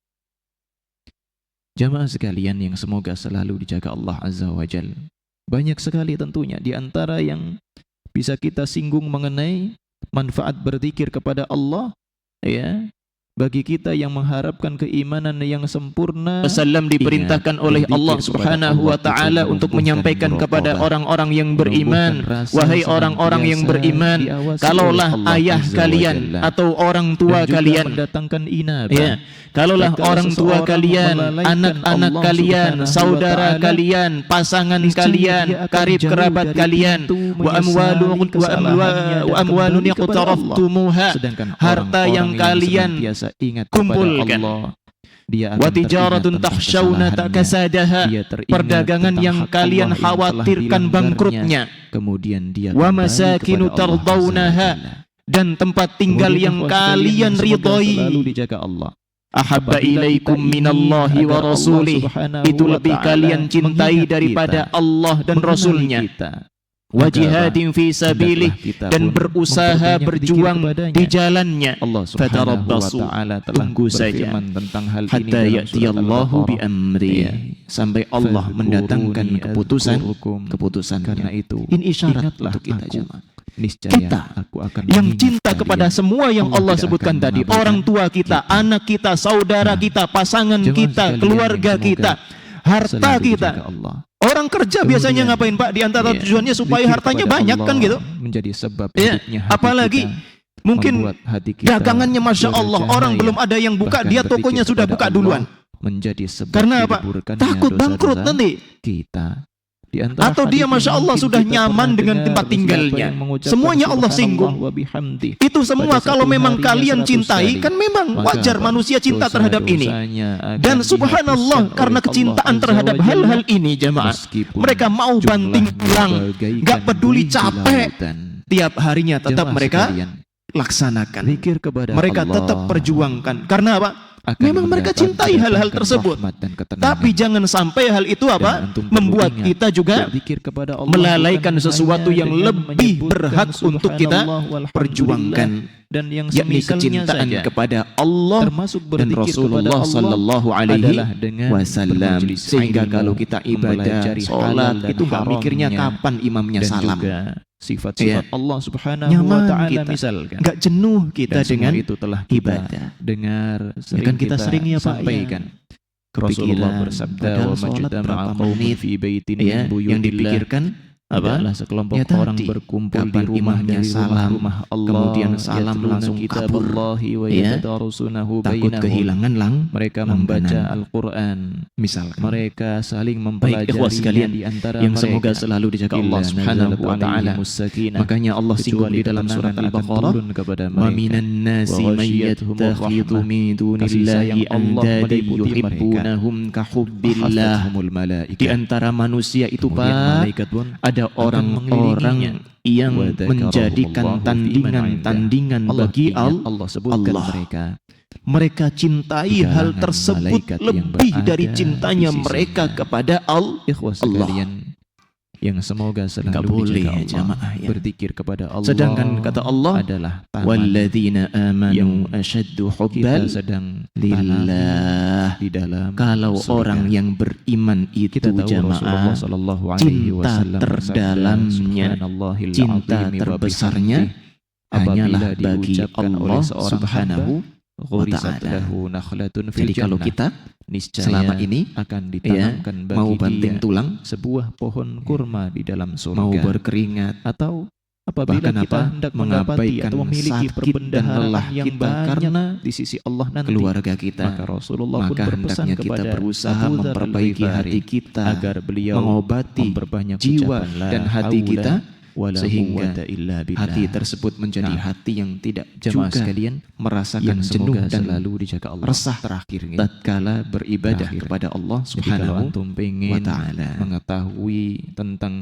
Jamaah sekalian yang semoga selalu dijaga Allah Azza wa Jal. Banyak sekali tentunya di antara yang bisa kita singgung mengenai manfaat berzikir kepada Allah, ya. Bagi kita yang mengharapkan keimanan yang sempurna, diperintahkan oleh Allah Subhanahu wa taala untuk menyampaikan kepada orang-orang yang beriman, wahai orang-orang yang beriman, kalaulah ayah kalian atau orang tua kalian mendatangkan inabah, ya, kalaulah orang tua kalian, anak-anak kalian, saudara kalian, pasangan kalian, karib kerabat kalian, wa amwalun yaqtaraftumuha, harta yang kalian ingat kumpulkan, wa tijaratun takhshawna takasadaha, perdagangan yang kalian khawatirkan bangkrutnya, kemudian dia wa masakinu tardawnaha, dan tempat tinggal yang kalian ridhoi, selalu dijaga Allah. ahabba ilaikum minallahi wa rasulih, itu lebih kalian cintai daripada Allah dan Rasulnya, wa jihadin fi sabilih, dan berusaha berjuang di jalannya. Allah Subhanahu wa ta'ala telah tunggu saja tentang hal ini hatta ya'tiyallahu bi amri, sampai Allah mendatangkan keputusan. Karena itu ini isyarat ingatlah untuk kita aku, jemaah. niscaya Kita aku akan yang mengingat cinta kalian. kepada semua yang Allah tidak sebutkan akan tadi, mengabaikan orang tua kita, anak kita, saudara kita, pasangan Jemaah kita, sekalian keluarga yang semoga kita, harta selalu kita. dijaga Allah. Orang kerja biasanya ngapain Pak? Di antara tujuannya supaya Zikir hartanya kepada banyak Allah kan gitu. menjadi sebab Ya, hidupnya hati apalagi kita, mungkin membuat hati kita dagangannya Masya Allah, orang bercahaya. belum ada yang buka, Bahkan dia berzikir tokonya sudah kepada buka Allah duluan. menjadi sebab Karena apa? diliburkannya Takut bangkrut dosa-dosa nanti. kita. Di antara Atau hadis dia yang Masya Allah mungkin sudah kita nyaman pernah dengan dengar, tempat siapa tinggalnya. yang mengucapkan Semuanya Allah subhanallah singgung. wa bihamdi. Itu semua Pada kalau satu memang harinya kalian 100 cintai, kali. kan memang Maka wajar apa? manusia cinta terhadap ini. Dosa-dosanya akan Dan subhanallah, dihapuskan karena oleh kecintaan Allah Azza terhadap wa Jalla, hal-hal ini jemaah, meskipun mereka mau jumlahnya banting tulang, bagaikan gak peduli buih di capek, lautan. tiap harinya tetap Jemaah mereka sekalian, laksanakan. zikir kepada Mereka Allah tetap perjuangkan. Karena apa? akan Memang mereka cintai hal-hal mendatangkan tersebut. rahmat dan ketenangan. Tapi jangan sampai hal itu apa? Dan antum Membuat perlu ingat, kita juga berzikir kepada Allah melalaikan bukan sesuatu hanya yang dengan lebih menyebutkan berhak untuk kita subhanallah walhamdulillah perjuangkan, dan yang yakni semisalnya kecintaan saja. kepada Allah Termasuk dan berzikir kepada Rasulullah Allah sallallahu alaihi adalah dengan wasallam. bermajelis Sehingga ilmu, kalau kita ibadah, mempelajari sholat, halal dan itu nggak mikirnya haramnya, kapan imamnya dan salam. juga sifat-sifat Allah Subhanahu wa Nyaman ta'ala kita. misalkan. Nggak jenuh kita Dan semua dengan itu telah kita ibadah. dengar, sering kan kita sering ya, Pak, sampaikan. Kepikiran, Rasulullah bersabda, padahal wa sholat majtama'a berapa qaumun menit, fi baitin ya, min buyutillah, yang dipikirkan apa? adalah sekelompok Ya tadi, orang berkumpul di kapan rumah imamnya dari salam, rumah Allah, kemudian salam yatluna langsung kabur, kitaballahi wa ya, yatadarasunahu takut bainahum. kehilangan Mereka langganan. membaca Al-Quran, misalkan. mereka saling Baik, mempelajarinya ikhwas sekalian di antara yang mereka. semoga selalu dijaga Allah Illa Subhanahu nazalat wa taala. alaihimus sakinah. Makanya Allah singgung Kecuali di dalam surat ketenangan akan Al-Baqarah, turun kepada wa mereka. minan nasi Wa may ghasyiyatuhumur yattakhidhu rahmah. min Kasih sayang dunillahi Allah andada meliputi mereka. yuhibbunahum kahubbillah. Hafathumul malaika. Di antara manusia itu Kemudian Pak, malaikat pun ada akan orang-orang yang Wa dzakarahumullahu menjadikan fi man tandingan-tandingan Allah bagi ingat, Allah sebutkan Allah. mereka Mereka cintai di hal kalangan tersebut malaikat yang lebih berada dari di cintanya sisinya. mereka kepada ikhwas Allah. sekalian yang semoga Nggak selalu boleh dijaga Allah, jamaah ya. berzikir kepada Allah. Sedangkan kata Allah, adalah taman walladzina amanu yang asyaddu kita hubban sedang lillah. di dalam Kalau surga. orang yang beriman itu Kita tahu Rasulullah jamaah, sallallahu alaihi cinta wasallam terdalamnya, Subhanallahil cinta azim wa terbesarnya bihamdih. Apabila hanyalah bagi diucapkan oleh Allah seorang Subhanahu hamba, ghurisat ta'ala. lahu nakhlatun fil Jadi kalau jannah. kita Niscaya selama ini akan ditanamkan bagi mau banting dia tulang, sebuah pohon kurma di dalam surga. mau berkeringat, Atau apabila bahkan kita apa, hendak mengabaikan mendapati atau memiliki sakit dan perbendaharaan lelah yang kita banyak karena di sisi Allah nanti, keluarga kita, maka Rasulullah pun maka berpesan hendaknya kita kepada berusaha Abu Dzar memperbaiki al-Ghifari hati kita, agar beliau mengobati memperbanyak jiwa ucapan la dan hati haula kita sehingga hati tersebut menjadi hati yang tidak jemaah juga sekalian merasakan jenuh dan selalu dijaga Allah. resah Terakhir tatkala beribadah Terakhir. kepada Allah Jadi kalau Subhanahu antum wa pengen ta'ala. mengetahui tentang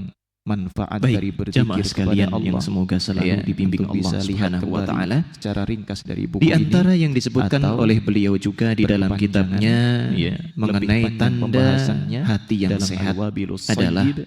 manfaat Baik, dari berzikir jamaah kepada sekalian Allah, yang semoga selalu dibimbing antum Allah bisa lihat Subhanahu wa kembali ta'ala. secara ringkas dari buku Di ini antara yang disebutkan atau oleh beliau juga di dalam berkepanjangan, kitabnya mengenai lebih panjang tanda pembahasannya hati yang dalam sehat Al-Wabilus adalah Sayyid,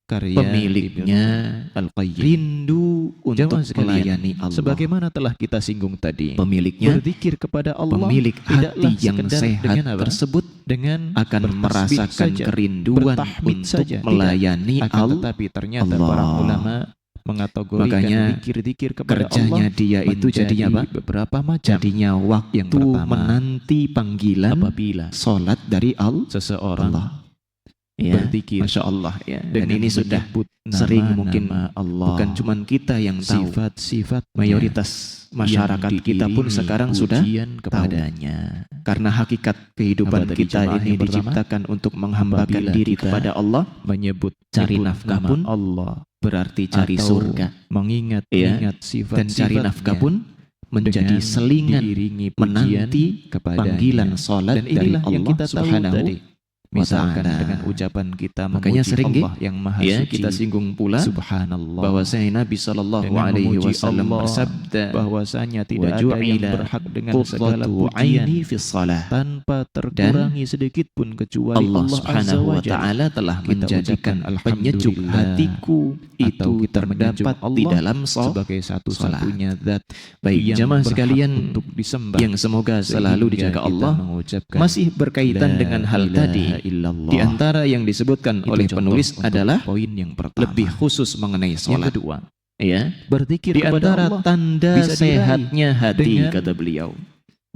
karya pemiliknya Al-Qayyim. rindu untuk Jamaah sekalian, melayani Allah. sebagaimana telah kita singgung tadi, Pemiliknya, berzikir kepada Allah, pemilik tidaklah hati yang sekedar sehat dengan apa? tersebut dengan akan bertasbih merasakan saja, kerinduan bertahmid untuk saja. Tidak. melayani Akan Allah. tetapi ternyata Allah. para ulama mengategorikan Makanya zikir-zikir kepada kerjanya Allah dia itu jadinya apa? beberapa macam. Jadinya waktu Yang pertama, menanti panggilan apabila sholat dari seseorang Allah. Ya, berzikir Masya Allah ya. Dan dengan ini sudah menyebut sering nama-nama mungkin Allah, bukan cuma kita yang tahu, sifat-sifat mayoritas masyarakat kita pun sekarang sudah kepadanya. karena hakikat kehidupan Apa tadi kita jemaah ini yang pertama? diciptakan untuk menghambakan Apabila diri kita kepada Allah, menyebut cari nyebut nafkah nama pun Allah berarti cari atau surga. mengingat-ingat sifat Dan cari nafkah pun menjadi selingan menanti panggilan sholat dan dari inilah yang Allah kita tahu Subhanahu tadi. Misalkan ta'ala. dengan ucapan kita Makanya memuji sering Allah yang maha ya, suci, kita singgung pula subhanallah, bahwasanya Nabi Shallallahu dengan Alaihi memuji Wasallam Allah, bersabda, bahwasanya tidak ada "Waju'ila yang berhak dengan segala qurratu pujian aini fi shalah." tanpa terkurangi sedikit pun kecuali Allah Allah Subhanahu Azza wa wa Jalla. Ta'ala telah Kita menjadikan ucapkan penyejuk alhamdulillah, hatiku atau itu kita menyanjung terdapat Allah di dalam sebagai satu-satunya zat Baik, yang jamaah berhak sekalian untuk disembah, yang semoga selalu sehingga dijaga kita Allah, mengucapkan masih berkaitan la dengan hal ilaha tadi. illallah. Di antara yang disebutkan Itu oleh contoh penulis untuk adalah poin yang pertama. lebih khusus mengenai Yang sholat. kedua, Ya, berzikir di kepada antara Allah tanda bisa diraih sehatnya hati, dengan kata beliau,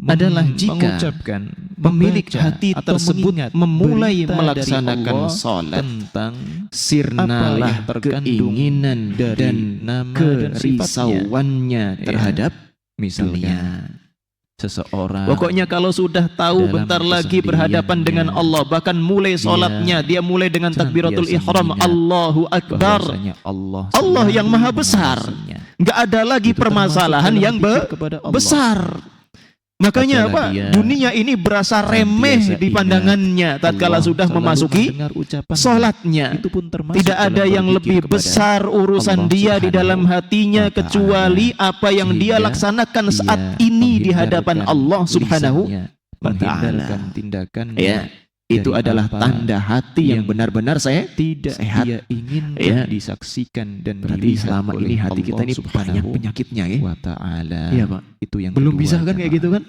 adalah jika mengucapkan, pemilik membaca, hati atau tersebut mengingat memulai berita dari melaksanakan Allah sholat, tentang sirnalah apa yang terkandung keinginan dari dan nama dan kerisauannya Ya. terhadap misalnya dunia. seseorang Pokoknya kalau sudah tahu dalam bentar lagi berhadapan kesendiriannya, dengan Allah, bahkan mulai sholatnya dia mulai dengan takbiratul senantiasa ihram, mengingat Allahu Akbar, bahwasanya Allah Allah yang selalu maha besar. mengawasinya. nggak ada lagi Itu permasalahan termasuk dalam yang zikir kepada Allah. besar. Makanya Tatkala apa? dia Dunia ini berasa remeh senantiasa di ingat pandangannya tatkala Allah sudah selalu memasuki mendengar ucapan sholatnya. itu pun termasuk Tidak ada dalam yang berzikir lebih kepada besar urusan Allah dia di dalam Subhanahu hatinya wa ta'ala. kecuali apa yang dia Sehingga laksanakan saat ia ini di hadapan menghindarkan Allah Subhanahu lisannya, wa ta'ala. menghindarkan tindakannya Ya, itu dari adalah apa tanda hati yang yang benar-benar saya tidak sehat. dia ingin Ya. disaksikan dan Berarti dilihat selama oleh ini hati kita Allah ini Subhanahu banyak penyakitnya ya. wa ta'ala. Iya, Pak. Itu yang Belum kedua, bisa kan kayak jemaah. gitu kan?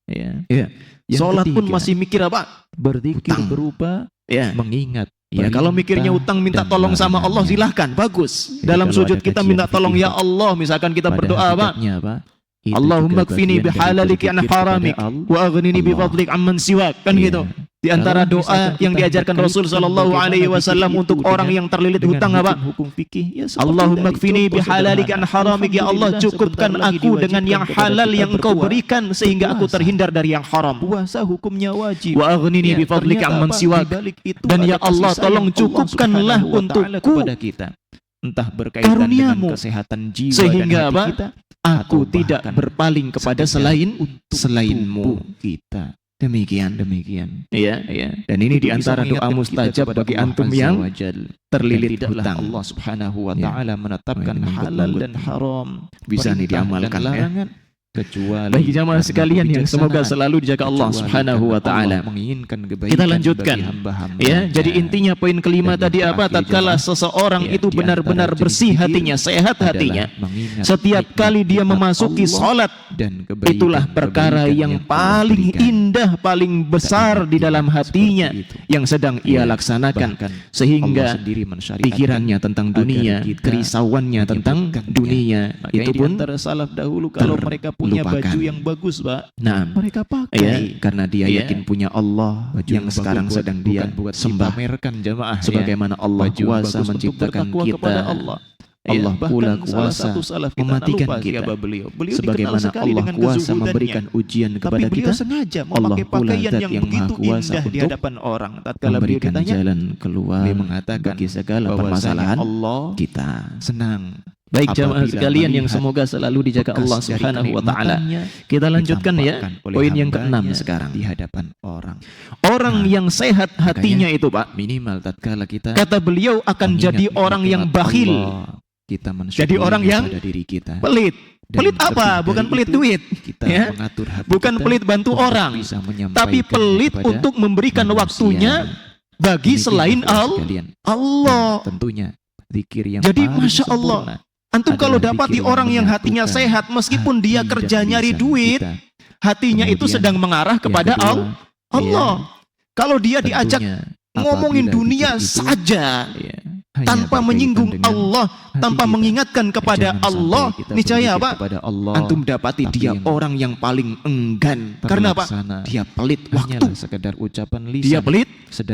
Ya. Iya. Yang Sholat pun ketiga, masih mikir apa? berzikir utang. berupa Ya. mengingat. Ya, kalau mikirnya perintah utang minta dan tolong sama Allah larangannya. silahkan, bagus. Jadi Dalam kalau sujud ada kita kajian minta tolong fikih, ya Allah, misalkan kita pada berdoa apa? hakikatnya apa? Itu Allahumma juga kfini bagian dari bihalaliki an berzikir kepada haramik Allah. wa aghnini bi Allah. fadlik amman siwak, kan Iya. gitu. Di antara Kalau doa misalkan yang kita diajarkan berkait Rasul dengan sallallahu bagaimana alaihi zikir wasallam itu untuk orang dengan- yang terlilit dengan hutang apa? hukum fikih, ya seperti Allahumma dari kfini contoh bihalalika an sederhana. haramik, ya Allah Alhamdulillah, cukupkan sebentar lagi aku dengan yang diwajibkan kepada halal kita yang engkau berpuasa. berikan sehingga aku Puasa. terhindar dari yang haram. Puasa hukumnya wajib. Wa aghnini bi fadlika ternyata amman apa? siwak. Di balik itu Dan ada ya Allah, kasih tolong sayang Allah cukupkanlah Subhanahu wa ta'ala untukku kepada kita. Entah berkaitan karuniamu, dengan kesehatan jiwa sehingga dan hati apa? kita, Aku atau tidak bahkan berpaling kepada sekedar selainmu. tubuh kita. Demikian. Ya. Ya. Dan ini Itu di bisa antara doa mengingatkan kita mustajab kepada bagi Allah antum Azza yang wa Jal. terlilit Dan tidaklah hutang. Allah Subhanahu wa Ya. ta'ala menetapkan Wah, ini halal manggut-manggut. dan haram, Bisa nih perintah diamalkan, dan ya. larangan, kecuali Bagi jamaah karena sekalian yang semoga kebijaksanaan, selalu dijaga Allah kecuali Subhanahu wa karena ta'ala. Allah menginginkan kebaikan Kita lanjutkan. bagi hamba-hambanya. Ya, jadi intinya poin kelima Dan tadi yang apa? terakhir, Tatkala jemaah, seseorang ya, itu di benar-benar antara bersih jenis hatinya, sehat adalah hatinya. mengingat Setiap kali dia nikmat memasuki Allah sholat, dan kebaikan- itulah perkara kebaikan yang Allah paling berikan. indah, paling besar di dalam hatinya Seperti itu. yang sedang ia Ya, laksanakan, bahkan sehingga Allah sendiri mensyariatkan pikirannya tentang dunia, agar kita kerisauannya tentang menyebutkannya. dunia, Makanya itu di pun antara salaf dahulu kalau mereka punya terlupakan. baju yang bagus, Pak, nah, mereka pakai. ya, karena dia Ya. yakin punya Allah Baju yang sekarang sedang dia bukan buat sembah. dipamerkan, jamaah, ya. Sebagaimana Allah Baju yang kuasa bagus untuk menciptakan bertakwa kita kepada Allah. Allah pula kuasa mematikan kita. Sebagaimana Allah kuasa memberikan ujian kepada kita, Allah pula zat yang maha kuasa untuk memberikan jalan keluar bagi segala permasalahan kita. Senang. Baik jamaah sekalian yang semoga selalu dijaga Allah Subhanahu wa taala. Kita lanjutkan ya, poin yang ke-6 sekarang. Di hadapan orang. Orang yang sehat hatinya itu, Pak, minimal tatkala kita, kata beliau, akan jadi orang yang bakhil. Kita jadi orang yang diri kita. Pelit. Pelit apa? Bukan pelit duit. Kita ya? mengatur hati bukan kita pelit bantu orang, tapi pelit untuk memberikan waktunya bagi selain Allah. Tentunya zikir yang jadi Masya Allah, antum kalau dapati orang yang hatinya sehat, meskipun dia kerja nyari duit, hatinya itu sedang mengarah kepada Allah. Kalau dia diajak ngomongin dunia saja, tanpa menyinggung Allah, tanpa mengingatkan kepada Allah, niscaya apa? Antum dapati dia orang yang paling enggan. Karena apa? Dia pelit waktu. Sekedar ucapan lisan. Dia pelit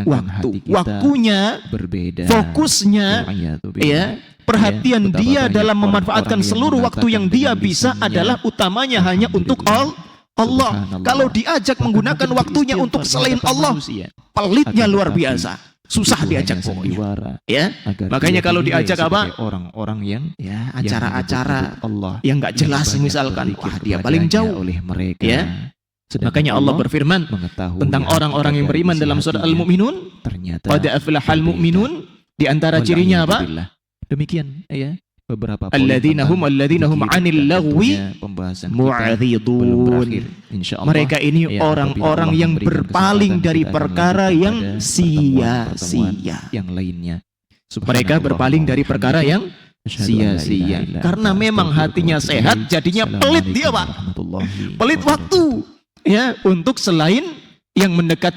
waktu. Waktunya berbeda. Fokusnya, ya, perhatian dia dalam memanfaatkan seluruh waktu yang dia bisa adalah utamanya hanya untuk Allah. Kalau diajak menggunakan waktunya untuk selain Allah, pelitnya luar biasa. Susah diajak pokoknya. Ya, makanya kalau diajak apa? Orang-orang yang ya acara-acara Allah yang nggak jelas misalkan, wah dia paling jauh oleh mereka. Ya. Makanya Allah berfirman tentang orang-orang yang beriman dalam surah Al-Mu'minun, ternyata qad aflahal mu'minun, di antara cirinya apa? Demikian ya. Beberapa alladzina hum 'anil lagwi mu'ridun. Mereka ini orang-orang yang berpaling dari perkara yang sia-sia. Yang lainnya, mereka berpaling dari perkara yang sia-sia karena memang hatinya sehat, jadinya pelit dia, Pak. Pelit waktu ya untuk selain yang mendekat